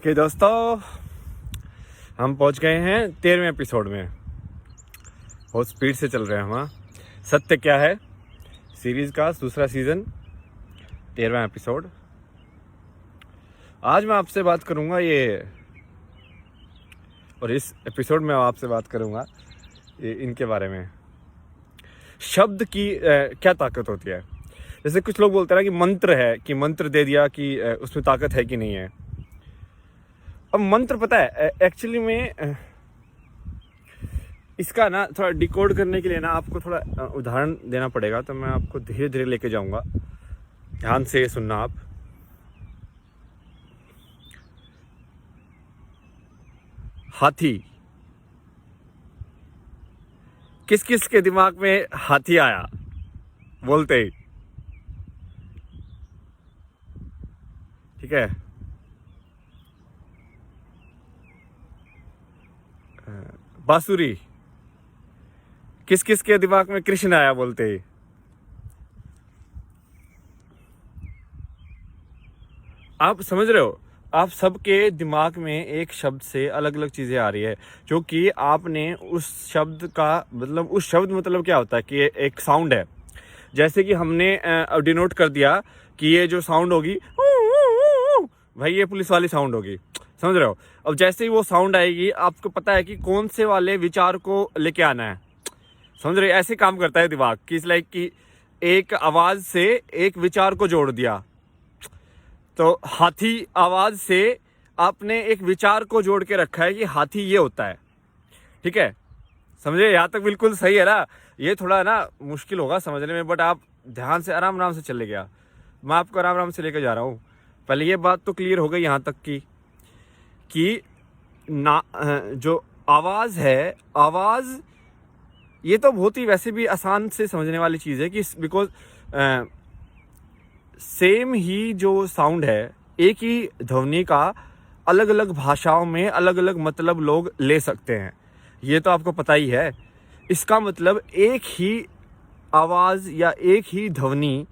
Okay दोस्तों, हम पहुंच गए हैं 13वें एपिसोड में। बहुत स्पीड से चल रहे हैं हम। सत्य क्या है सीरीज़ का दूसरा सीज़न 13वां एपिसोड। आज मैं आपसे बात करूंगा और इस एपिसोड में आपसे बात करूंगा इनके बारे में। शब्द की क्या ताकत होती है। जैसे कुछ लोग बोलते हैं ना कि मंत्र है, कि मंत्र दे दिया कि उसमें ताकत है कि नहीं है। अब मंत्र पता है एक्चुअली में इसका ना थोड़ा डिकोड करने के लिए ना आपको थोड़ा उदाहरण देना पड़ेगा। तो मैं आपको धीरे धीरे लेके जाऊंगा, ध्यान से सुनना आप। हाथी, किस किस के दिमाग में हाथी आया बोलते ही? ठीक है, बांसुरी, किस किस के दिमाग में कृष्ण आया बोलते ही? आप समझ रहे हो, आप सबके दिमाग में एक शब्द से अलग अलग चीज़ें आ रही है, क्योंकि आपने उस शब्द का मतलब, उस शब्द मतलब क्या होता है कि ये एक साउंड है। जैसे कि हमने डिनोट कर दिया कि ये जो साउंड होगी भाई, ये पुलिस वाली साउंड होगी। समझ रहे हो। अब जैसे ही वो साउंड आएगी, आपको पता है कि कौन से वाले विचार को लेके आना है। समझ रहे हो, ऐसे काम करता है दिमाग कि इस लाइक कि एक आवाज़ से एक विचार को जोड़ दिया। तो हाथी आवाज़ से आपने एक विचार को जोड़ के रखा है कि हाथी ये होता है। ठीक है, समझे? यहाँ तक बिल्कुल सही है ना। ये थोड़ा ना मुश्किल होगा समझने में, बट आप ध्यान से आराम आराम से चले गया। मैं आपको आराम आराम से लेकर जा रहा हूँ। पहले ये बात तो क्लियर हो गई यहाँ तक कि ना जो आवाज़ है, आवाज़ ये तो बहुत ही वैसे भी आसान से समझने वाली चीज़ है कि बिकॉज सेम ही जो साउंड है, एक ही ध्वनि का अलग अलग भाषाओं में अलग अलग मतलब लोग ले सकते हैं। ये तो आपको पता ही है। इसका मतलब एक ही आवाज़ या एक ही ध्वनि,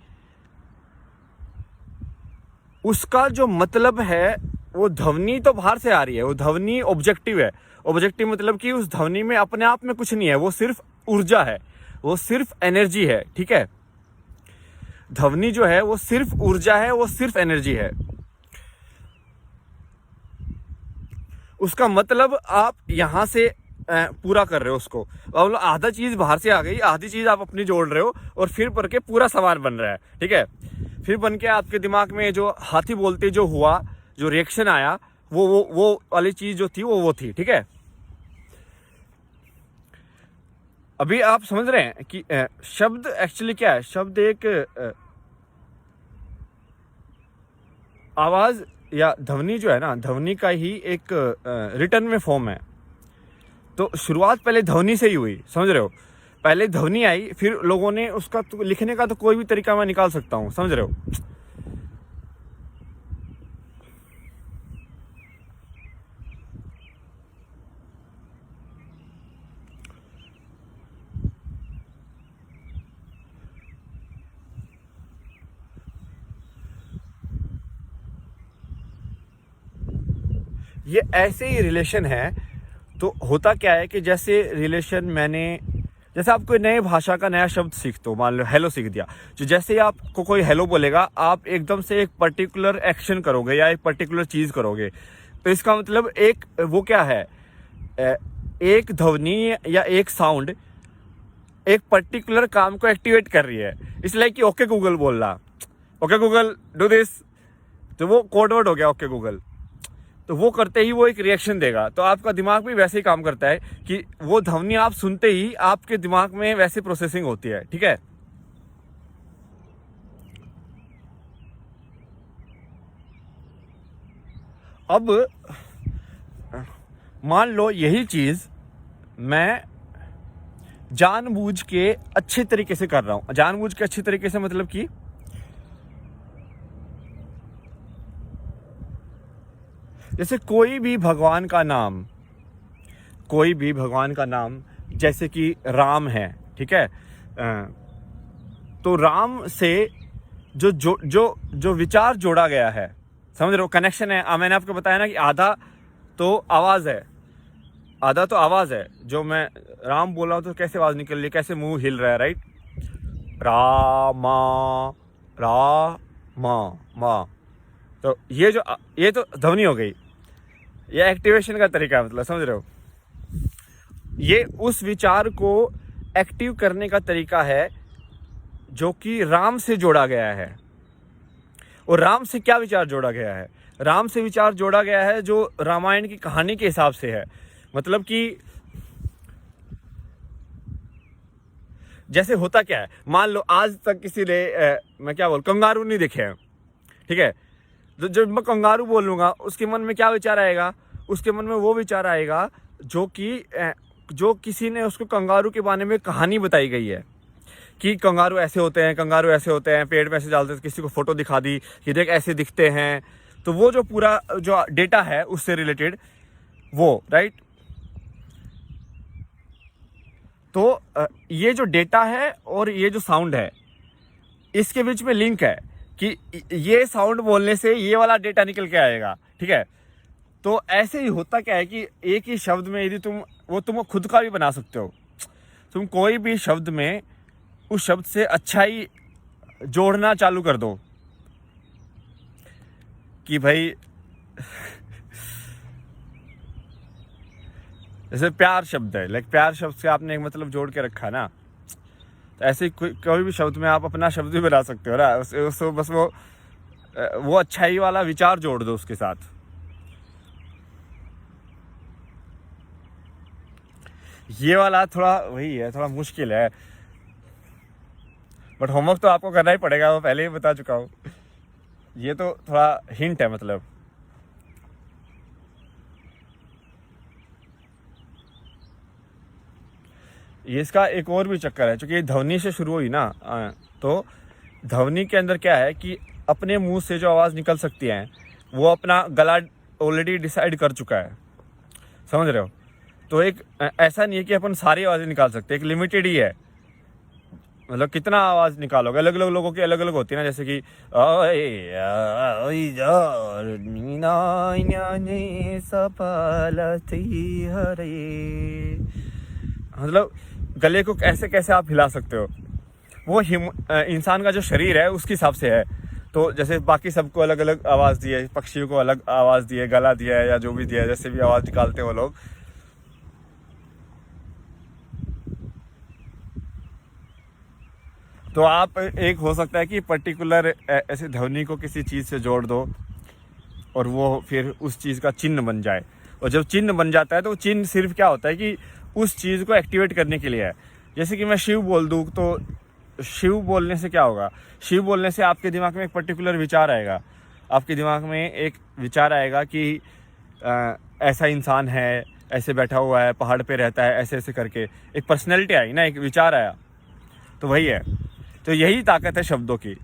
उसका जो मतलब है वो ध्वनि तो बाहर से आ रही है। वो ध्वनि ऑब्जेक्टिव है। ऑब्जेक्टिव मतलब कि उस ध्वनि में अपने आप में कुछ नहीं है, वो सिर्फ ऊर्जा है, वो सिर्फ एनर्जी है। ठीक है, ध्वनि जो है वो सिर्फ ऊर्जा है, वो सिर्फ एनर्जी है। उसका मतलब आप यहां से पूरा कर रहे हो उसको। अब आधा चीज बाहर से आ गई, आधी चीज आप अपनी जोड़ रहे हो, और फिर पढ़ के पूरा सवाल बन रहा है। ठीक है, फिर बन के आपके दिमाग में जो हाथी बोलते जो हुआ, जो रिएक्शन आया, वो वाली चीज जो थी वो थी। ठीक है, अभी आप समझ रहे हैं कि शब्द एक्चुअली क्या है। शब्द एक आवाज या ध्वनि जो है ना, ध्वनि का ही एक रिटर्न में फॉर्म है। तो शुरुआत पहले ध्वनि से ही हुई। समझ रहे हो, पहले ध्वनि आई, फिर लोगों ने उसका तो लिखने का तो कोई भी तरीका मैं निकाल सकता हूँ। समझ रहे हो। ये ऐसे ही रिलेशन है। तो होता क्या है कि जैसे रिलेशन जैसे आप कोई नए भाषा का नया शब्द सीखते हो, मान लो हेलो सीख दिया, तो जैसे ही आपको कोई हेलो बोलेगा, आप एकदम से एक पर्टिकुलर एक्शन करोगे या एक पर्टिकुलर चीज़ करोगे। तो इसका मतलब एक वो क्या है, एक ध्वनि या एक साउंड एक पर्टिकुलर काम को एक्टिवेट कर रही है। इसलिए कि ओके गूगल बोल रहा, ओके गूगल डू दिस, तो वो कोडवर्ड हो गया ओके गूगल। तो वो करते ही वो एक रिएक्शन देगा। तो आपका दिमाग भी वैसे ही काम करता है कि वो ध्वनि आप सुनते ही आपके दिमाग में वैसे प्रोसेसिंग होती है। ठीक है, अब मान लो यही चीज मैं जानबूझ के अच्छे तरीके से कर रहा हूं। जानबूझ के अच्छे तरीके से मतलब कि जैसे कोई भी भगवान का नाम, जैसे कि राम है। ठीक है, तो राम से जो विचार जोड़ा गया है, समझ रहे हो, कनेक्शन है। मैंने आपको बताया ना कि आधा तो आवाज़ है, आधा तो आवाज़ है। जो मैं राम बोल रहा हूँ तो कैसे आवाज़ निकल रही है, कैसे मुंह हिल रहा है, राइट। रामा, रा मा। तो ये तो ध्वनि हो गई, ये एक्टिवेशन का तरीका है, मतलब समझ रहे हो। ये उस विचार को एक्टिव करने का तरीका है जो कि राम से जोड़ा गया है। और राम से क्या विचार जोड़ा गया है? राम से विचार जोड़ा गया है जो रामायण की कहानी के हिसाब से है। मतलब कि जैसे होता क्या है, मान लो आज तक किसी ने मैं क्या बोल, कंगारू नहीं देखे हैं, ठीक है। तो जब मैं कंगारू बोलूँगा उसके मन में क्या विचार आएगा? उसके मन में वो विचार आएगा जो किसी ने उसको कंगारू के बारे में कहानी बताई गई है कि कंगारू ऐसे होते हैं, कंगारू ऐसे होते हैं, पेड़ में ऐसे डालते हैं, किसी को फोटो दिखा दी कि देख ऐसे दिखते हैं। तो वो जो पूरा जो डेटा है उससे रिलेटेड वो, राइट। तो ये जो डेटा है और ये जो साउंड है, इसके बीच में लिंक है कि ये साउंड बोलने से ये वाला डेटा निकल के आएगा, ठीक है। तो ऐसे ही होता क्या है कि एक ही शब्द में यदि तुम खुद का भी बना सकते हो। तुम कोई भी शब्द में उस शब्द से अच्छाई जोड़ना चालू कर दो कि भाई जैसे प्यार शब्द है, लाइक प्यार शब्द से आपने एक मतलब जोड़ के रखा ना, तो ऐसे कोई भी शब्द में आप अपना शब्द भी बना सकते हो ना। उसको बस वो अच्छाई वाला विचार जोड़ दो उसके साथ। ये वाला थोड़ा वही है, थोड़ा मुश्किल है, बट होमवर्क तो आपको करना ही पड़ेगा, वो पहले ही बता चुका हूँ। ये तो थोड़ा हिंट है मतलब। ये इसका एक और भी चक्कर है, क्योंकि ध्वनि से शुरू हुई ना, तो ध्वनि के अंदर क्या है कि अपने मुंह से जो आवाज़ निकल सकती है वो अपना गला ऑलरेडी डिसाइड कर चुका है, समझ रहे हो। तो एक ऐसा नहीं है कि अपन सारी आवाज़ें निकाल सकते, एक लिमिटेड ही है। मतलब कितना आवाज़ निकालोगे, अलग अलग लोगों की अलग अलग होती है ना। जैसे कि मतलब गले को कैसे कैसे आप हिला सकते हो, वो इंसान का जो शरीर है उसके हिसाब से है। तो जैसे बाकी सबको अलग अलग आवाज़ दी है, पक्षियों को अलग आवाज़ दी है, गला दिया है, या जो भी दिया है, जैसे भी आवाज़ निकालते हैं वो लोग। तो आप एक हो सकता है कि पर्टिकुलर ऐसे ध्वनि को किसी चीज़ से जोड़ दो और वो फिर उस चीज़ का चिन्ह बन जाए। और जब चिन्ह बन जाता है तो चिन्ह सिर्फ क्या होता है कि उस चीज़ को एक्टिवेट करने के लिए है। जैसे कि मैं शिव बोल दूँ, तो शिव बोलने से क्या होगा? शिव बोलने से आपके दिमाग में एक पर्टिकुलर विचार आएगा। आपके दिमाग में एक विचार आएगा कि ऐसा इंसान है, ऐसे बैठा हुआ है, पहाड़ पे रहता है, ऐसे ऐसे करके एक पर्सनैलिटी आई ना, एक विचार आया। तो वही है। तो यही ताकत है शब्दों की।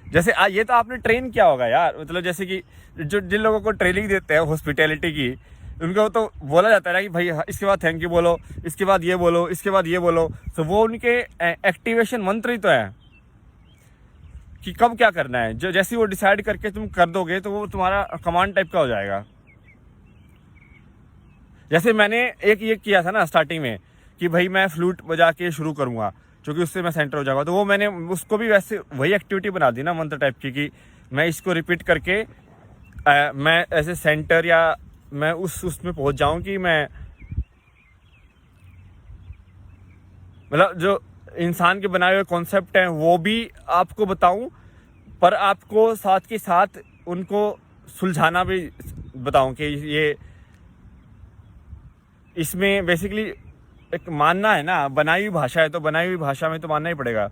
जैसे ये तो आपने ट्रेन किया होगा यार, मतलब जैसे कि जिन लोगों को ट्रेनिंग देते हैं हॉस्पिटैलिटी की, उनको तो बोला जाता है ना कि भाई इसके बाद थैंक यू बोलो, इसके बाद ये बोलो, इसके बाद ये बोलो। तो वो उनके एक्टिवेशन मंत्र ही तो है कि कब क्या करना है। जो जैसे वो डिसाइड करके तुम कर दोगे तो वो तुम्हारा कमांड टाइप का हो जाएगा। जैसे मैंने एक ये किया था ना स्टार्टिंग में कि भाई मैं फ्लूट बजा के शुरू करूँगा, क्योंकि उससे मैं सेंटर हो जाऊँगा। तो वो मैंने उसको भी वैसे वही एक्टिविटी बना दी ना, मंत्र टाइप की, कि मैं इसको रिपीट करके मैं ऐसे सेंटर या मैं उसमें पहुंच जाऊं कि मैं मतलब जो इंसान के बनाए हुए कॉन्सेप्ट हैं वो भी आपको बताऊं, पर आपको साथ के साथ उनको सुलझाना भी बताऊं कि ये इसमें बेसिकली एक मानना है ना, बनाई हुई भाषा है तो बनाई हुई भाषा में तो मानना ही पड़ेगा।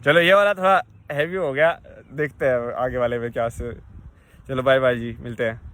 चलो ये वाला थोड़ा हैवी हो गया, देखते हैं आगे वाले में क्या से। चलो बाय बाय जी, मिलते हैं।